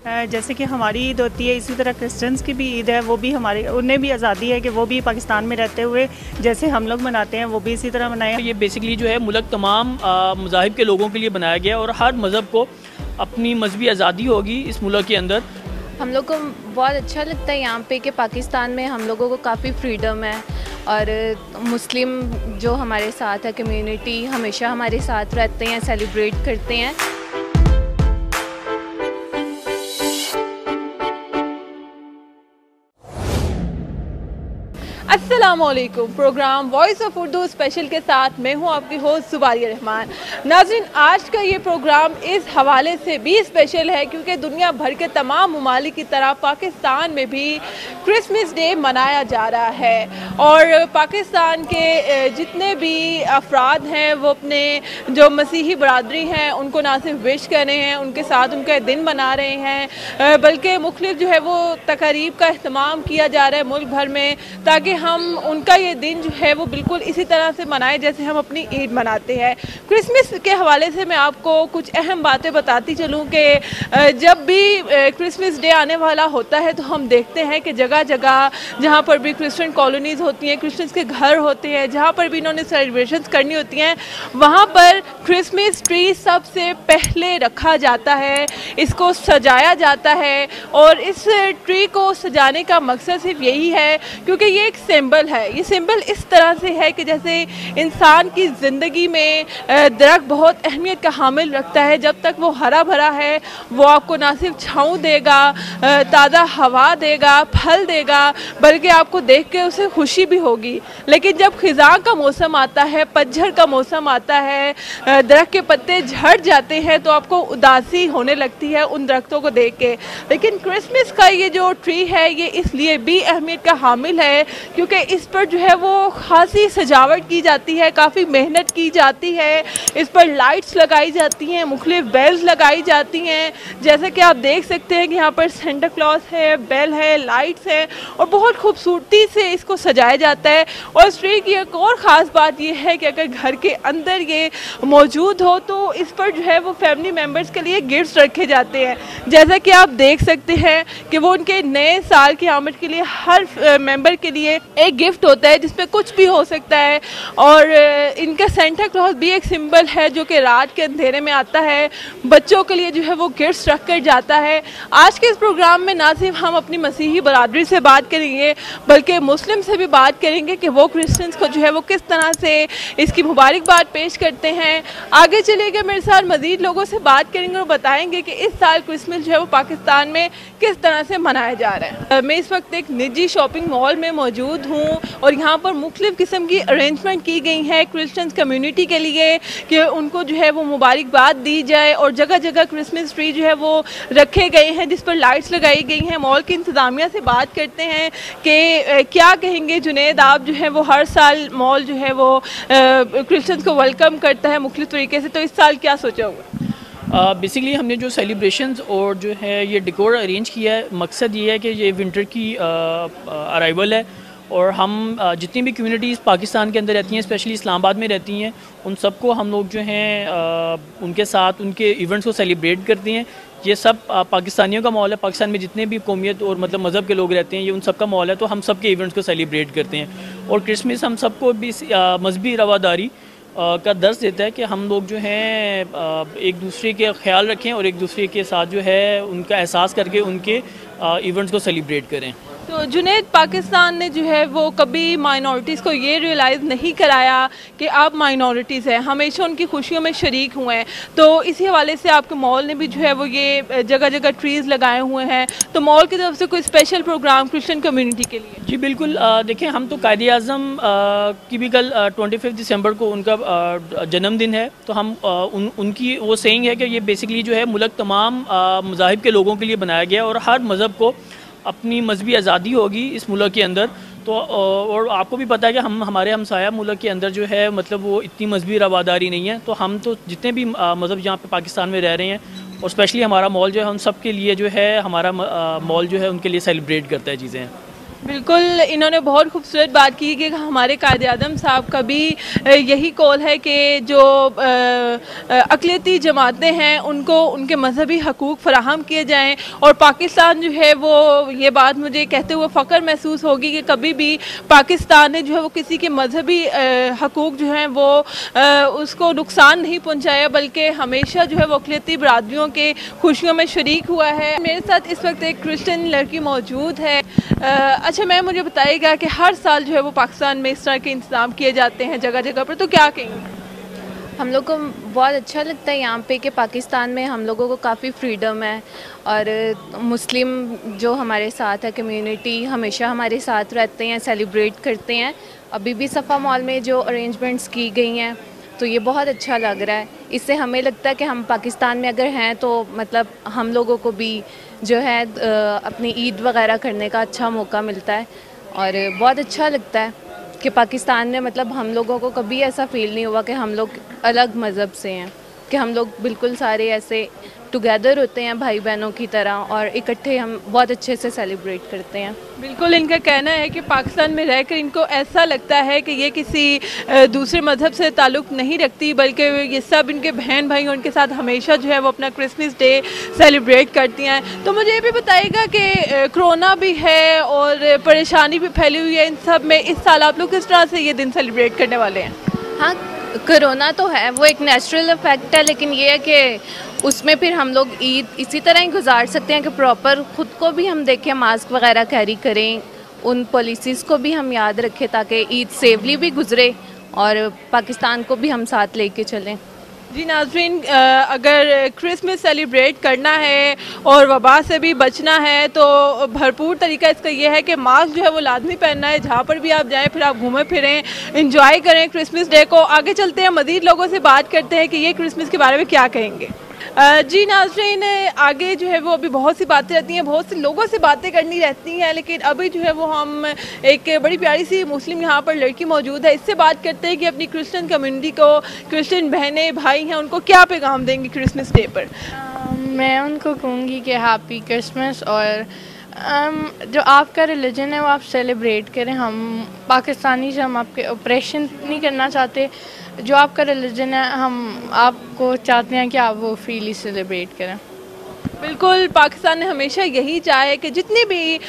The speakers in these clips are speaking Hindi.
जैसे कि हमारी ईद होती है, इसी तरह क्रिश्चियंस की भी ईद है, वो भी हमारे उन्हें भी आज़ादी है कि वो भी पाकिस्तान में रहते हुए जैसे हम लोग मनाते हैं वो भी इसी तरह मनाएं। ये बेसिकली जो है मुल्क तमाम मज़ाहिब के लोगों के लिए बनाया गया और हर मज़हब को अपनी मजहबी आज़ादी होगी इस मुल्क के अंदर। हम लोग को बहुत अच्छा लगता है यहाँ पे कि पाकिस्तान में हम लोगों को काफ़ी फ्रीडम है और मुस्लिम जो हमारे साथ है कम्युनिटी हमेशा हमारे साथ रहते हैं, सेलिब्रेट करते हैं। अस्सलामुअलैकुम। Programme voice of Urdu special के साथ मैं हूं आपकी होस्ट जुबारिया रहमान। नाज़रीन, आज का ये प्रोग्राम इस हवाले से भी स्पेशल है क्योंकि दुनिया भर के तमाम ममालिक की तरह पाकिस्तान में भी क्रिसमस डे मनाया जा रहा है और पाकिस्तान के जितने भी अफराद हैं वो अपने जो मसीही बरादरी हैं उनको ना सिर्फ विश कर रहे हैं, उनके साथ उनका दिन मना रहे हैं, बल्कि मुख्तलिफ जो है वो तकारीब का अहतमाम किया जा रहा है मुल्क भर में, ताकि हम उनका ये दिन जो है वो बिल्कुल इसी तरह से मनाएं जैसे हम अपनी ईद मनाते हैं। क्रिसमस के हवाले से मैं आपको कुछ अहम बातें बताती चलूँ कि जब भी क्रिसमस डे आने वाला होता है तो हम देखते हैं कि जगह जगह जहाँ पर भी क्रिश्चियन कॉलोनीज़ होती हैं, क्रिश्चियंस के घर होते हैं, जहाँ पर भी इन्होंने सेलिब्रेशंस करनी होती हैं, वहाँ पर क्रिसमस ट्री सबसे पहले रखा जाता है, इसको सजाया जाता है और इस ट्री को सजाने का मकसद सिर्फ यही है क्योंकि ये एक सिंबल है। ये सिंबल इस तरह से है कि जैसे इंसान की ज़िंदगी में दरख्त बहुत अहमियत का हामिल रखता है। जब तक वो हरा भरा है वो आपको ना सिर्फ छाँव देगा, ताज़ा हवा देगा, फल देगा, बल्कि आपको देख के उसे खुशी भी होगी। लेकिन जब खिज़ां का मौसम आता है, पतझड़ का मौसम आता है, दरख्त के पत्ते झड़ जाते हैं तो आपको उदासी होने लगती है उन दरख्तों को देख के। लेकिन क्रिसमस का ये जो ट्री है ये इसलिए भी अहमियत का हामिल है क्योंकि इस पर जो है वो खासी सजावट की जाती है, काफ़ी मेहनत की जाती है, इस पर लाइट्स लगाई जाती हैं, मुख्तलिफ बेल्स लगाई जाती हैं। जैसे कि आप देख सकते हैं कि यहाँ पर सेंटा क्लॉज है, बेल है, लाइट्स है और बहुत खूबसूरती से इसको सजाया जाता है। और इस ट्री की एक और ख़ास बात यह है कि अगर घर के अंदर ये मौजूद हो तो इस पर जो है वो फैमिली मेम्बर्स के लिए गिफ्ट्स रखे जाते हैं। जैसा कि आप देख सकते हैं कि वो उनके नए साल की आमद के लिए हर मेंबर के लिए एक गिफ्ट होता है जिसमें कुछ भी हो सकता है और इनका सेंटा क्लॉज भी एक सिंबल है जो कि रात के अंधेरे में आता है, बच्चों के लिए जो है वो गिफ्ट्स रख कर जाता है। आज के इस प्रोग्राम में ना सिर्फ हम अपनी मसीही बरादरी से बात करेंगे बल्कि मुस्लिम से भी बात करेंगे कि वो क्रिश्चियंस को जो है वो किस तरह से इसकी मुबारकबाद पेश करते हैं। आगे चलिएगा मेरे साथ मज़ीद लोगों से बात करेंगे और बताएंगे कि इस साल क्रिसमस जो है वो पाकिस्तान में किस तरह से मनाया जा रहा है। मैं इस वक्त एक निजी शॉपिंग मॉल में मौजूद हूँ और यहाँ पर मुख्तलिफ किस्म की अरेंजमेंट की गई है क्रिश्चियंस कम्युनिटी के लिए कि उनको जो है वो मुबारकबाद दी जाए और जगह जगह क्रिसमस ट्री जो है वो रखे गए हैं जिस पर लाइट्स लगाई गई हैं। मॉल की इंतज़ामिया से बात करते हैं कि क्या कहेंगे जुनैद, आप जो है वो हर साल मॉल जो है वो क्रिश्चियंस को वेलकम करता है मुख्तलिफ तरीके से, तो इस साल क्या सोचा हुआ? बेसिकली हमने जो सेलिब्रेशंस और जो है ये डेकोर अरेंज किया है, मकसद ये है कि ये विंटर की अराइवल है और हम जितनी भी कम्युनिटीज़ पाकिस्तान के अंदर रहती हैं, स्पेशली इस्लामाबाद में रहती हैं, उन सबको हम लोग जो हैं उनके साथ उनके इवेंट्स को सेलिब्रेट करते हैं। ये सब पाकिस्तानियों का मॉल है, पाकिस्तान में जितने भी कौमियत और मतलब मज़हब के लोग रहते हैं ये उन सब का मॉल है, तो हम सब के इवेंट्स को सेलिब्रेट करते हैं। और क्रिसमस हम सबको भी मजहबी रवादारी का दर्स देता है कि हम लोग जो हैं एक दूसरे के ख्याल रखें और एक दूसरे के साथ जो है उनका एहसास करके उनके इवेंट्स को सेलिब्रेट करें। तो जुनैद, पाकिस्तान ने जो है वो कभी माइनॉरिटीज़ को ये रियलाइज़ नहीं कराया कि आप माइनॉरिटीज़ हैं, हमेशा उनकी खुशियों में शरीक हुए हैं। तो इसी हवाले से आपके मॉल ने भी जो है वो ये जगह जगह ट्रीज़ लगाए हुए हैं, तो मॉल की तरफ से कोई स्पेशल प्रोग्राम क्रिश्चियन कम्युनिटी के लिए? जी बिल्कुल, देखें हम तो कायदे आज़म की भी कल 25 दिसंबर को उनका जन्मदिन है, तो हम उनकी वो सेइंग है कि ये बेसिकली जो है मुल्क तमाम मज़ाहिब के लोगों के लिए बनाया गया और हर मज़हब को अपनी मजहबी आज़ादी होगी इस मुल्क के अंदर। तो और आपको भी पता है कि हमारे हमसाया मुल्क के अंदर जो है मतलब वो इतनी मजहबी रवादारी नहीं है, तो हम तो जितने भी मज़हब यहाँ पे पाकिस्तान में रह रहे हैं और स्पेशली हमारा मॉल जो है उन सब के लिए जो है हमारा मॉल जो है उनके लिए सेलिब्रेट करता है चीज़ें। बिल्कुल, इन्होंने बहुत खूबसूरत बात की कि हमारे कायद-ए-आज़म साहब का भी यही कौल है कि जो अक़लियती जमातें हैं उनको उनके मजहबी हकूक़ फ़राहम किए जाएँ। और पाकिस्तान जो है वो ये बात मुझे कहते हुए फ़ख्र महसूस होगी कि कभी भी पाकिस्तान ने जो है वो किसी के मजहबी हकूक़ जो हैं वो उसको नुकसान नहीं पहुँचाया, बल्कि हमेशा जो है वो अक़लियती बरादरियों के खुशियों में शरीक हुआ है। मेरे साथ इस वक्त एक क्रिश्चियन लड़की मौजूद है। अच्छा मैम, मुझे बताइएगा कि हर साल जो है वो पाकिस्तान में इस तरह के इंतज़ाम किए जाते हैं जगह जगह पर, तो क्या कहेंगे? हम लोग को बहुत अच्छा लगता है यहाँ पे कि पाकिस्तान में हम लोगों को काफ़ी फ्रीडम है और मुस्लिम जो हमारे साथ है कम्युनिटी हमेशा हमारे साथ रहते हैं, सेलिब्रेट करते हैं। अभी भी सफ़ा मॉल में जो अरेंजमेंट्स की गई हैं तो ये बहुत अच्छा लग रहा है। इससे हमें लगता है कि हम पाकिस्तान में अगर हैं तो मतलब हम लोगों को भी जो है अपनी ईद वगैरह करने का अच्छा मौका मिलता है और बहुत अच्छा लगता है कि पाकिस्तान में मतलब हम लोगों को कभी ऐसा फ़ील नहीं हुआ कि हम लोग अलग मज़हब से हैं, कि हम लोग बिल्कुल सारे ऐसे टुगेदर होते हैं भाई बहनों की तरह और इकट्ठे हम बहुत अच्छे से सेलिब्रेट करते हैं। बिल्कुल, इनका कहना है कि पाकिस्तान में रहकर इनको ऐसा लगता है कि ये किसी दूसरे मज़हब से ताल्लुक़ नहीं रखती, बल्कि ये सब इनके बहन भाई उनके साथ हमेशा जो है वो अपना क्रिसमस डे सेलिब्रेट करती हैं। तो मुझे ये भी बताइएगा कि कोरोना भी है और परेशानी भी फैली हुई है, इन सब में इस साल आप लोग किस तरह से ये दिन सेलिब्रेट करने वाले हैं? हाँ, कोरोना तो है, वो एक नेचुरल इफ़ेक्ट है, लेकिन ये है कि उसमें फिर हम लोग ईद इसी तरह ही गुजार सकते हैं कि प्रॉपर ख़ुद को भी हम देखें, मास्क वगैरह कैरी करें, उन पॉलिसीज़ को भी हम याद रखें ताकि ईद सेफली भी गुजरे और पाकिस्तान को भी हम साथ लेके चलें। जी नाज़रीन, अगर क्रिसमस सेलिब्रेट करना है और वबा से भी बचना है तो भरपूर तरीका इसका ये है कि मास्क जो है वो लाजमी पहनना है। जहाँ पर भी आप जाएं फिर आप घूमें फिरें, इंजॉय करें क्रिसमस डे को। आगे चलते हैं, मज़ीद लोगों से बात करते हैं कि ये क्रिसमस के बारे में क्या कहेंगे। जी नाज़रीन, आगे जो है वो अभी बहुत सी बातें रहती हैं, बहुत से लोगों से बातें करनी रहती हैं, लेकिन अभी जो है वो हम एक बड़ी प्यारी सी मुस्लिम यहाँ पर लड़की मौजूद है, इससे बात करते हैं कि अपनी क्रिश्चियन कम्युनिटी को, क्रिश्चियन बहनें भाई हैं, उनको क्या पैगाम देंगे क्रिसमस डे पर? मैं उनको कहूँगी कि हैप्पी क्रिसमस और जो आपका रिलीजन है वो आप सेलिब्रेट करें। हम पाकिस्तानी से हम आपके ऑपरेशन नहीं करना चाहते। जो आपका रिलीजन है हम आपको चाहते हैं कि आप वो फ्रीली सेलिब्रेट करें। बिल्कुल, पाकिस्तान ने हमेशा यही चाहा है कि जितनी भी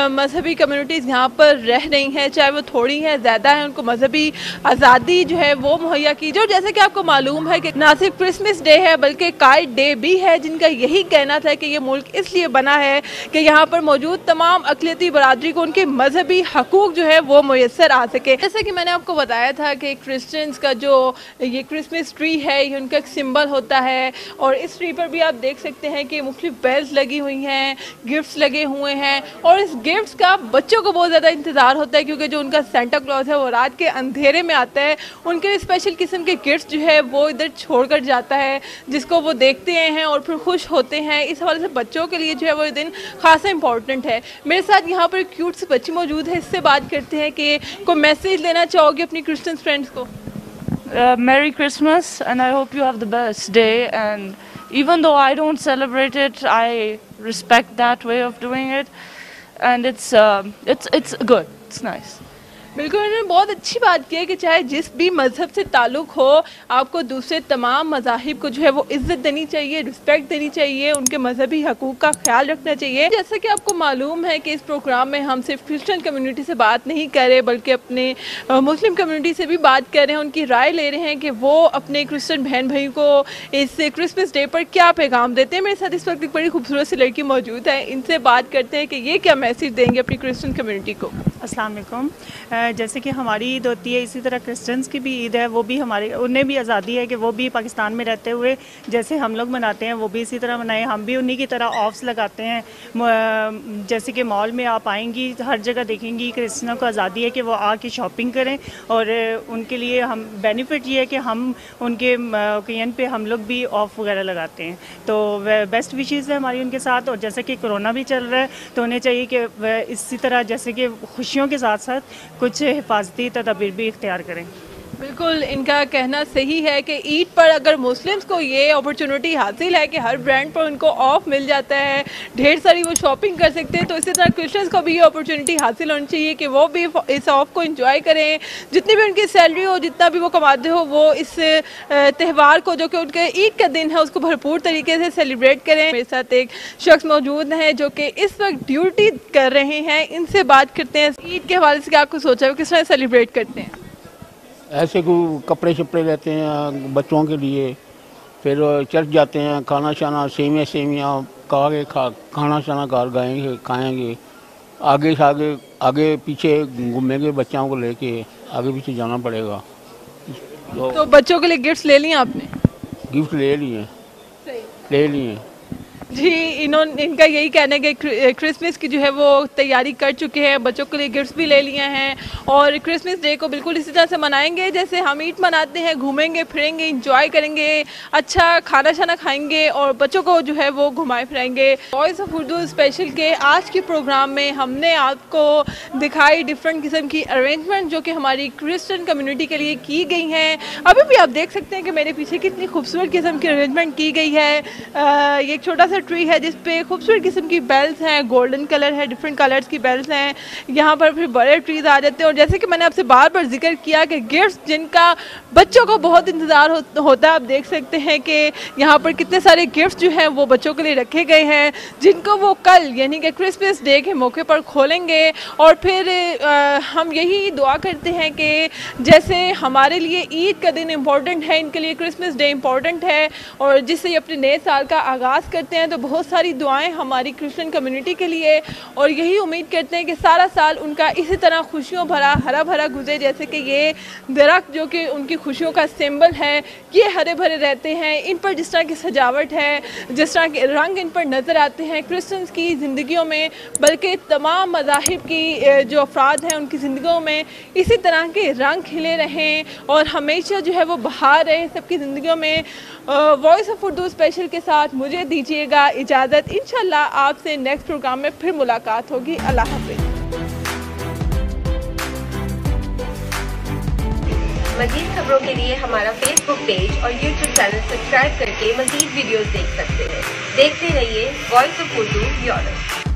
मजहबी कम्युनिटीज़ यहाँ पर रह रही हैं, चाहे वो थोड़ी हैं ज़्यादा हैं, उनको मजहबी आज़ादी जो है वो मुहैया की जाए। जैसे कि आपको मालूम है कि ना सिर्फ क्रिसमस डे है बल्कि काइट डे भी है, जिनका यही कहना था कि ये मुल्क इसलिए बना है कि यहाँ पर मौजूद तमाम अक़लियती बरादरी को उनके मजहबी हकूक़ जो है वो मुयस्सर आ सके। जैसे कि मैंने आपको बताया था कि क्रिश्चियंस का जो ये क्रिसमस ट्री है ये उनका एक सिंबल होता है और इस ट्री पर भी आप देख सकते हैं कि बेल्स लगी हुई हैं, गिफ्ट्स लगे हुए हैं और इस गिफ्ट्स का बच्चों को बहुत ज़्यादा इंतज़ार होता है, क्योंकि जो उनका सेंटा क्लॉज है वो रात के अंधेरे में आता है। उनके लिए स्पेशल किस्म के गिफ्ट्स जो है वो इधर छोड़कर जाता है, जिसको वो देखते हैं और फिर खुश होते हैं। इस हवाले से बच्चों के लिए जो है वो दिन खासा इंपॉर्टेंट है। मेरे साथ यहाँ पर क्यूट सी बच्ची मौजूद है, इससे बात करते हैं कि कोई मैसेज देना चाहोगे अपनी क्रिश्चियन फ्रेंड्स को? Merry Christmas and I hope you have the best day, and even though I don't celebrate it, I respect that way of doing it, and it's good, it's nice. बिल्कुल, उन्होंने बहुत अच्छी बात की है कि चाहे जिस भी मज़हब से ताल्लुक़ हो, आपको दूसरे तमाम मज़ाहिब को जो है वो इज़्ज़त देनी चाहिए, रिस्पेक्ट देनी चाहिए, उनके मजहबी हकूक़ का ख्याल रखना चाहिए। जैसा कि आपको मालूम है कि इस प्रोग्राम में हम सिर्फ क्रिश्चियन कम्युनिटी से बात नहीं कर रहे बल्कि अपने मुस्लिम कम्युनिटी से भी बात कर रहे हैं, उनकी राय ले रहे हैं कि वो अपने क्रिश्चियन बहन भाई को इस क्रिसमस डे पर क्या पैगाम देते हैं। मेरे साथ इस वक्त एक बड़ी खूबसूरत सी लड़की मौजूद है, इनसे बात करते हैं कि ये क्या मैसेज देंगे अपनी क्रिश्चियन कम्युनिटी को। अस्सलाम वालेकुम। जैसे कि हमारी ईद होती है, इसी तरह क्रिश्चियंस की भी ईद है, वो भी हमारे उन्हें भी आज़ादी है कि वो भी पाकिस्तान में रहते हुए जैसे हम लोग मनाते हैं वो भी इसी तरह मनाएं। हम भी उन्हीं की तरह ऑफ्स लगाते हैं। जैसे कि मॉल में आप आएंगी हर जगह देखेंगी क्रिश्चियनों को आज़ादी है कि वो आके शॉपिंग करें और उनके लिए हम बेनिफिट ये है कि हम उनके ओकेजन पे हम लोग भी ऑफ वगैरह लगाते हैं। तो बेस्ट विशेज़ है हमारी उनके साथ। और जैसे कि कोरोना भी चल रहा है तो उन्हें चाहिए कि इसी तरह जैसे कि खुशियों के साथ साथ कुछ हिफाजती तदबीर भी इख्तियार करें। बिल्कुल, इनका कहना सही है कि ईद पर अगर मुस्लिम्स को ये अपॉर्चुनिटी हासिल है कि हर ब्रांड पर उनको ऑफ मिल जाता है, ढेर सारी वो शॉपिंग कर सकते हैं, तो इसी तरह क्रिश्चियंस को भी ये अपॉर्चुनिटी हासिल होनी चाहिए कि वो भी इस ऑफ को एंजॉय करें। जितनी भी उनकी सैलरी हो, जितना भी वो कमाते हो, वो इस त्यौहार को जो कि उनके ईद का दिन है उसको भरपूर तरीके से सेलिब्रेट करें। मेरे साथ एक शख्स मौजूद है जो कि इस वक्त ड्यूटी कर रहे हैं, इनसे बात करते हैं। ईद के हवाले से क्या कुछ सोचा है, किस तरह सेलिब्रेट करते हैं? ऐसे को कपड़े शपड़े लेते हैं बच्चों के लिए, फिर चर्च जाते हैं, खाना शाना सेमियाँ खा के खाना शाना खाएंगे, आगे पीछे घूमेंगे, बच्चों को लेके आगे पीछे जाना पड़ेगा। तो बच्चों के लिए गिफ्ट्स ले लिए आपने? गिफ्ट ले लिए जी, इनका यही कहना है कि क्रिसमस की जो है वो तैयारी कर चुके हैं, बच्चों के लिए गिफ्ट्स भी ले लिए हैं और क्रिसमस डे को बिल्कुल इसी तरह से मनाएंगे जैसे हम ईद मनाते हैं। घूमेंगे फिरेंगे, इंजॉय करेंगे, अच्छा खाना शाना खाएंगे और बच्चों को जो है वो घुमाए फिराएंगे। वॉइस ऑफ उर्दू स्पेशल के आज के प्रोग्राम में हमने आपको दिखाई डिफरेंट किस्म की अरेंजमेंट जो कि हमारी क्रिश्चियन कम्युनिटी के लिए की गई हैं। अभी भी आप देख सकते हैं कि मेरे पीछे कितनी खूबसूरत किस्म की अरेंजमेंट की गई है। ये एक छोटा सा ट्री है जिस पे खूबसूरत किस्म की बेल्स हैं, गोल्डन कलर है, डिफरेंट कलर्स की बेल्स हैं। यहाँ पर फिर बड़े ट्रीज आ जाते हैं और जैसे कि मैंने आपसे बार बार जिक्र किया कि गिफ्ट्स जिनका बच्चों को बहुत इंतज़ार होता है, आप देख सकते हैं कि यहाँ पर कितने सारे गिफ्ट्स जो हैं वो बच्चों के लिए रखे गए हैं जिनको वो कल यानी कि क्रिसमस डे के मौके पर खोलेंगे। और फिर हम यही दुआ करते हैं कि जैसे हमारे लिए ईद का दिन इम्पॉर्टेंट है, इनके लिए क्रिसमस डे इम्पॉर्टेंट है और जिससे ये अपने नए साल का आगाज़ करते हैं, तो बहुत सारी दुआएं हमारी क्रिश्चियन कम्युनिटी के लिए और यही उम्मीद करते हैं कि सारा साल उनका इसी तरह खुशियों भरा हरा भरा गुजरे। जैसे कि ये दरख्त जो कि उनकी खुशियों का सिंबल है, ये हरे भरे रहते हैं, इन पर जिस तरह की सजावट है, जिस तरह के रंग इन पर नज़र आते हैं क्रिश्चियंस की ज़िंदगियों में, बल्कि तमाम मज़ाहिब की जो अफराद हैं उनकी ज़िंदगियों में इसी तरह के रंग खिले रहें और हमेशा जो है वो बहार रहे सबकी ज़िंदगियों में। वॉइस ऑफ उर्दू स्पेशल के साथ मुझे दीजिएगा इजाज़त। इंशाल्लाह आपसे नेक्स्ट प्रोग्राम में फिर मुलाकात होगी। अल्लाह हाफ़िज़। मज़ीद खबरों के लिए हमारा फेसबुक पेज और यूट्यूब चैनल सब्सक्राइब करके मज़ीद वीडियोस देख सकते हैं। देखते रहिए वॉइस ऑफ उर्दू यूरोप।